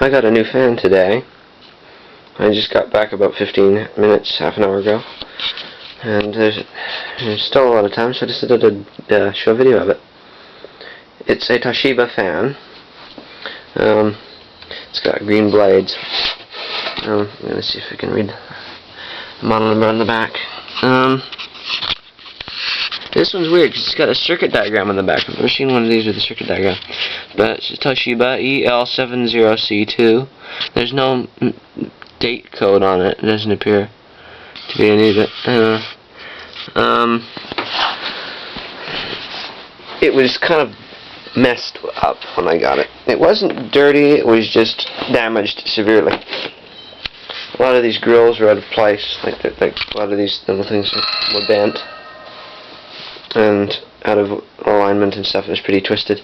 I got a new fan today. I just got back about 15 minutes, half an hour ago. And there's still a lot of time, so I decided to show a video of it. It's a Toshiba fan. It's got green blades. I'm going to see if I can read the model number on the back. This one's weird because it's got a circuit diagram on the back. I've never seen one of these with a circuit diagram. But it's Toshiba EL-70C2. There's no date code on it. It doesn't appear to be any of it. It was kind of messed up when I got it. It wasn't dirty, it was just damaged severely. A lot of these grills were out of place, like a lot of these little things were bent and out of alignment and stuff. It was pretty twisted.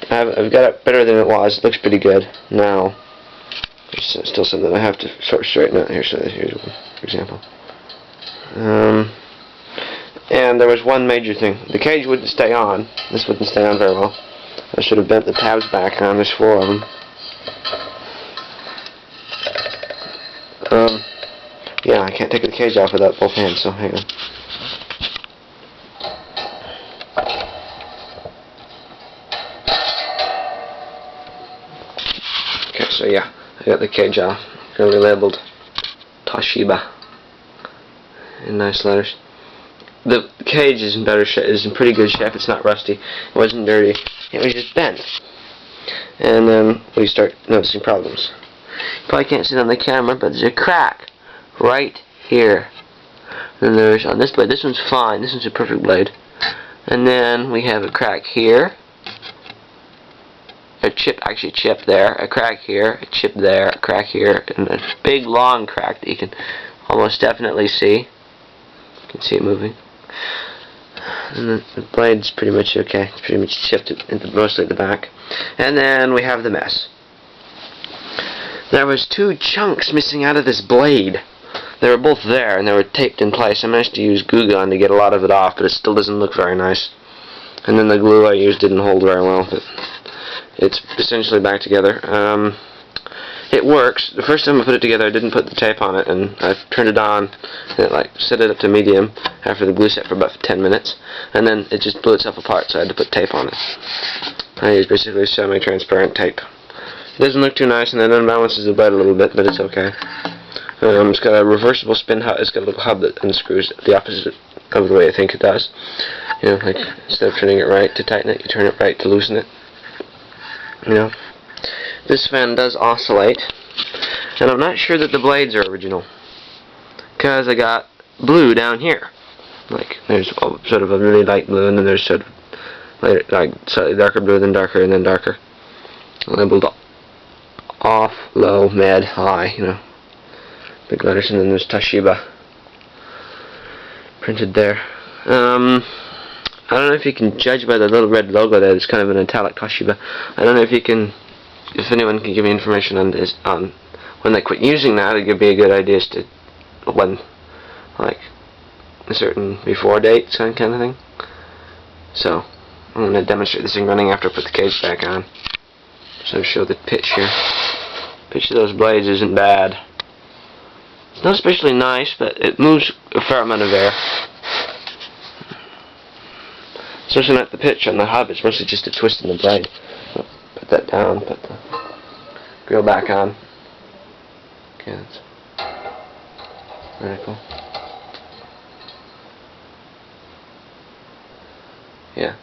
I've got it better than it was. It looks pretty good now. There's still something I have to sort of straighten out here. So here's one example. And there was one major thing. The cage wouldn't stay on. This wouldn't stay on very well. I should have bent the tabs back on. There's 4 of them. Yeah, I can't take the cage off without both hands, so hang on. Okay, so yeah, I got the cage off. Clearly labeled Toshiba in nice letters. The cage is in better shape. Is in pretty good shape. It's not rusty. It wasn't dirty. It was just bent. And then we start noticing problems. You probably can't see it on the camera, but there's a crack right here. And there's on this blade. This one's fine. This one's a perfect blade. And then we have a crack here. A chip there. A crack here. A chip there. A crack here. And a big long crack that you can almost definitely see. You can see it moving. And the blade's pretty much okay. It's pretty much chipped mostly at the back. And then we have the mess. There was 2 chunks missing out of this blade. They were both there and they were taped in place. I managed to use glue gun to get a lot of it off, but it still doesn't look very nice. And then the glue I used didn't hold very well, but it's essentially back together. It works. The first time I put it together, I didn't put the tape on it, and I turned it on, and it set it up to medium after the glue set for about 10 minutes, and then it just blew itself apart, so I had to put tape on it. I used basically semi-transparent tape. It doesn't look too nice, and it unbalances the blade a little bit, but it's okay. It's got a reversible spin hub. It's got a little hub that unscrews the opposite of the way I think it does. You know, like instead of turning it right to tighten it, you turn it right to loosen it. You know. This fan does oscillate, and I'm not sure that the blades are original, because I got blue down here. Like there's sort of a really light blue, and then there's sort of like slightly darker blue, then darker, and then darker. Labeled off, low, mid, high. You know, big letters, and then there's Toshiba printed there. I don't know if you can judge by the little red logo there. It's kind of an italic Toshiba. I don't know if anyone can give me information on this, on when they quit using that. It'd be a good idea as to when, like a certain before date kind of thing. So I'm going to demonstrate this thing running after I put the cage back on. So I'll show the pitch here. Pitch of those blades isn't bad. It's not especially nice, but it moves a fair amount of air. Especially not the pitch on the hub. It's mostly just a twist in the blade. Put that down, put the grill back on. Okay, that's vertical. Yeah.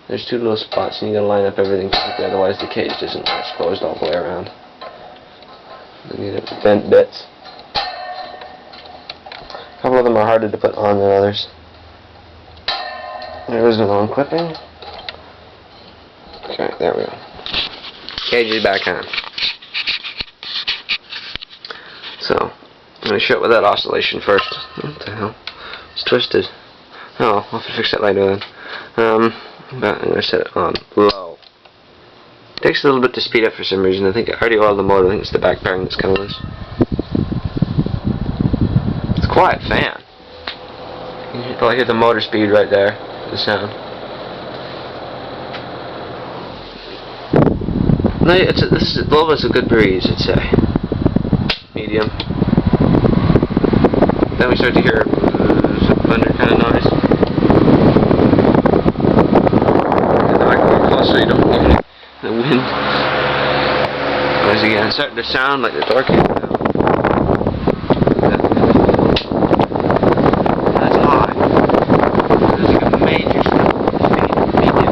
There's 2 little spots and you gotta line up everything perfectly, otherwise the cage doesn't match closed all the way around. Then you get bent bits. A couple of them are harder to put on than others. There is a long clipping. Okay, there we go. Cage is back on. So, I'm going to show it with that oscillation first. What the hell? It's twisted. Oh, I'll have to fix that later then. But I'm going to set it on low. It takes a little bit to speed up for some reason. I think I already oiled the motor. I think it's the back bearing that's kind of loose. It's a quiet fan. You can probably hear the motor speed right there. The sound. No, this is low is a good breeze, I'd say. Medium. Then we start to hear some thunder kind of noise. And then I can get close so you don't hear the wind noise again. It's starting to sound like the door came down. That's high. There's like a major medium.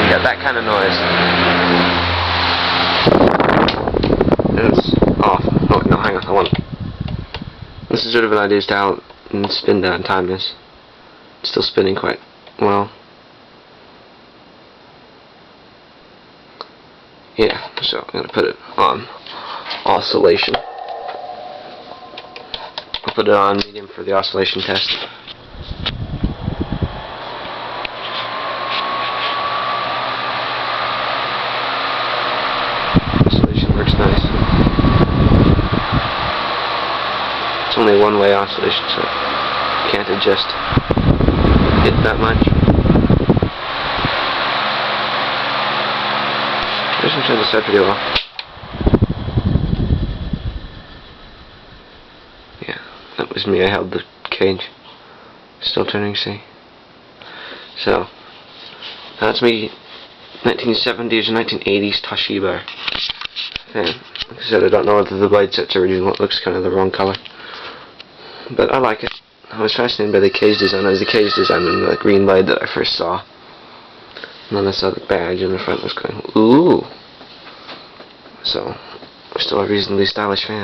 You got that kind of noise. It's off. Oh, no, hang on. I want. This is sort of an idea as to how spin down time is. It's still spinning quite well. Yeah, so I'm going to put it on oscillation. I'll put it on medium for the oscillation test. Oscillation works nice. It's only a one-way oscillation, so you can't adjust it that much. This one turned this out pretty well. Yeah, that was me. I held the cage. Still turning, see? So, that's me 1970s or 1980s Toshiba fan. Like I said, I don't know whether the blade sets are reading what looks kind of the wrong color. But I like it. I was fascinated by the cage design. It was the cage design in the green blade that I first saw. And then I saw the badge in the front. I was going, ooh. So, I'm still a reasonably stylish fan.